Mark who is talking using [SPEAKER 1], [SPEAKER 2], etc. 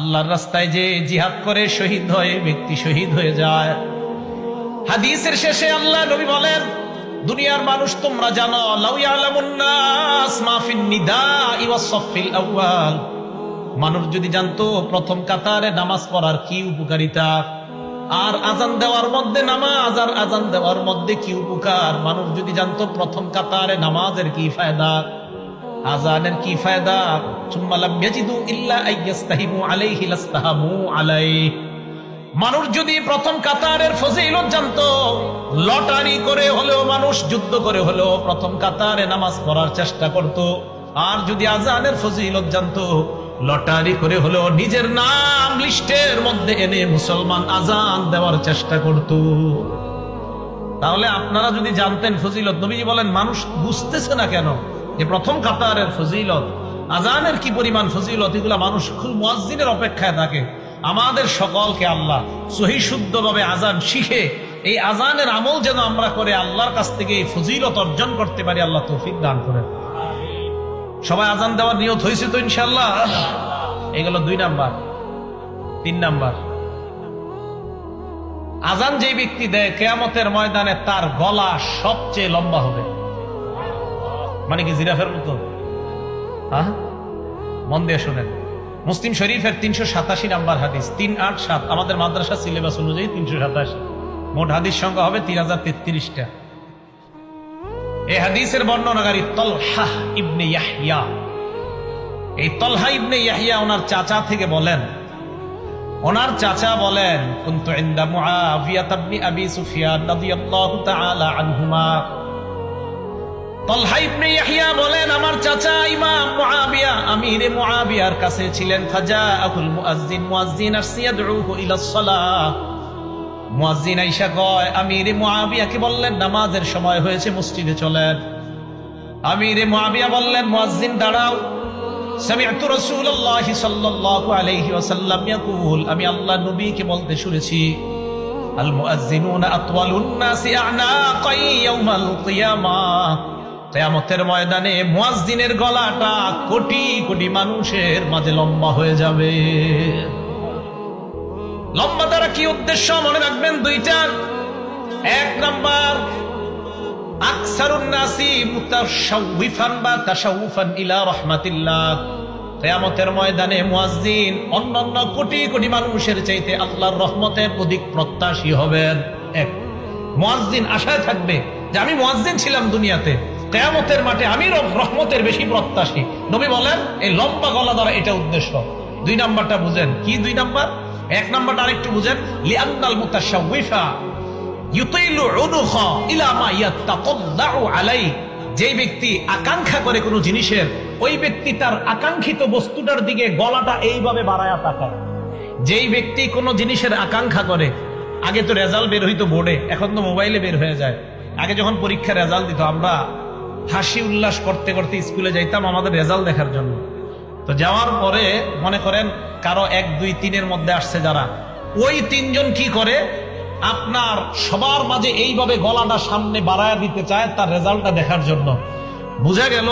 [SPEAKER 1] আল্লাহর রাস্তায় যে জিহাদ করে শহীদ হয় ব্যক্তি শহীদ হয়ে যায়। হাদিসের শেষে আল্লাহ নবী বলেন, দুনিয়ার মানুষ তোমরা জানো, লাউ ইয়ালামুন নাস মা ফিন নিদাই ওয়াস সাফিল আউয়াল, মানুষ যদি জানতো প্রথম কাতারে নামাজ পড়ার কি উপকারিতা, আর আজান দেওয়ার মধ্যে নামাজ আর আজান দেওয়ার মধ্যে কি উপকার, মানুষ যদি জানতো প্রথম কাতারে নামাজের কি ফায়দা, আজানের কি ফায়দা, সুম্মা লাম ইয়াজিদু ইল্লা আইয়াস্তাহিমু আলাইহি লাস্তাহামু আলাইহি, মানুষ যদি প্রথম কাতারের ফজিলত জানতো, লটারি করে হলেও মানুষ যুদ্ধ করে হলেও প্রথম কাতারে নামাজ পড়ার চেষ্টা করত। আর যদি আজানের ফজিলত জানতো, লটারি করে হলেও নিজের নাম লিস্টের মধ্যে এনে মুসলমান আজান দেওয়ার চেষ্টা করত। তাহলে আপনারা যদি জানতেন ফজিলত, নবীজি বলেন মানুষ বুঝতেছে না কেন যে প্রথম কাতারের ফজিলত, আজানের কি পরিমাণ ফজিলত, এগুলা মানুষ খুব মুয়াজ্জিনের অপেক্ষায় থাকে। আমাদের সকলকে আল্লাহ সহি শুদ্ধভাবে আজান শিখে এই আজানের আমল যেন আমরা করে আল্লাহর কাছ থেকে এই ফজিলত অর্জন করতে পারি, আল্লাহ তৌফিক দান করেন। সবাই আজান দেওয়ার নিয়ত হয়েছে তো ইনশাআল্লাহ? এগুলো 2 নাম্বার। 3 নাম্বার, আজান যে ব্যক্তি দেয় কিয়ামতের ময়দানে তার গলা সবচেয়ে লম্বা হবে। মানে কি জিরাফের মতো? হ্যাঁ, মন দিয়ে শোনেন। মুসলিম শরীফের 387 নাম্বার হাদিস, 387, আমাদের মাদ্রাসা সিলেবাস অনুযায়ী 387, মোট হাদিস সংখ্যা হবে 3033টা। এই হাদিসের বর্ণনাকারী তলহা ইবনে ইয়াহইয়া। এই তলহা ইবনে ইয়াহইয়া ওনার চাচা থেকে বলেন, ওনার চাচা বলেন, কুনতু ইনদা মুআবিয়া ইবনে আবি সুফিয়ান রাদিয়াল্লাহু তাআলা আনহুমা। তলহা ইবনে ইয়াহইয়া বলেন, আমার চাচা ইমাম মুআবিয়া আমিরে মুআবিয়ার কাছে ছিলেন। ফাজাআহুল মুয়াজ্জিন, মুয়াজ্জিন আসিয়া ইয়াদউহু ইলাস সালাহ। মুয়াজ্জিন আইসা কয়, আমিরে মুআবিয়াকে বললেন নামাজের সময় হয়েছে, মসজিদে চলেন। আমিরে মুআবিয়া বললেন, মুয়াজ্জিন দাঁড়াও। সামি'তু রাসূলুল্লাহ সাল্লাল্লাহু আলাইহি ওয়াসাল্লাম ইয়াকুল, আমি আল্লাহ নবীকে বলতে শুনেছি, আল মুয়াজ্জিনুনা আতওয়ালুন নাসি আ'নাকাই ইয়াউমাল কিয়ামাহ, কিয়ামতের ময়দানে মুয়াজ্জিনের গলাটা কোটি কোটি মানুষের মাঝে লম্বা হয়ে যাবে। লম্বা দ্বারা কি উদ্দেশ্য মনে রাখবেন? 2টা। 1 নাম্বার, আকসারুন নাসি মুতাশাউফান বা তাশাউফান ইলা রাহমাতিল্লাহ, কিয়ামতের ময়দানে মুয়াজ্জিন অন্যান্য কোটি কোটি মানুষের চাইতে আল্লাহর রহমতের অধিক প্রত্যাশী হবেন। এক, মুয়াজ্জিন আশায় থাকবে যে আমি মুয়াজ্জিন ছিলাম দুনিয়াতে, কিয়ামতের মাঠে আমি রহমতের বেশি প্রত্যাশী। নবী বলেন এই লম্বা গলা দ্বারা এটা উদ্দেশ্য। 2 নাম্বারটা বুঝেন। কি 2 নাম্বার? 1 নাম্বারটা আরেকটু বুঝেন, লিআন্নাল মুতাশাউফা ইউতিলু উনুখা ইলা মা ইয়াতাকাল্লাউ আলাই, যে ব্যক্তি আকাঙ্ক্ষা করে কোনো জিনিসের, ওই ব্যক্তি তার আকাঙ্ক্ষিত বস্তুটার দিকে গলাটা এইভাবে বাড়ায়া তাকায়। যেই ব্যক্তি কোনো জিনিসের আকাঙ্ক্ষা করে, আগে তো রেজাল্ট বের হইতো বোর্ডে, এখন তো মোবাইলে বের হয়ে যায়। আগে যখন পরীক্ষার রেজাল্ট দিত, আমরা হাসি উল্লাস করতে করতে স্কুলে যাইতাম আমাদের রেজাল্ট দেখার জন্য। তো যাওয়ার পরে মনে করেন কারো 1, 2, 3-এর মধ্যে আসছে যারা, ওই 3 জন কি করে, আপনার সবার মাঝে এইভাবে গলাটা সামনে বাড়ায় দিতে চায় তার রেজাল্টটা দেখার জন্য। বুঝা গেল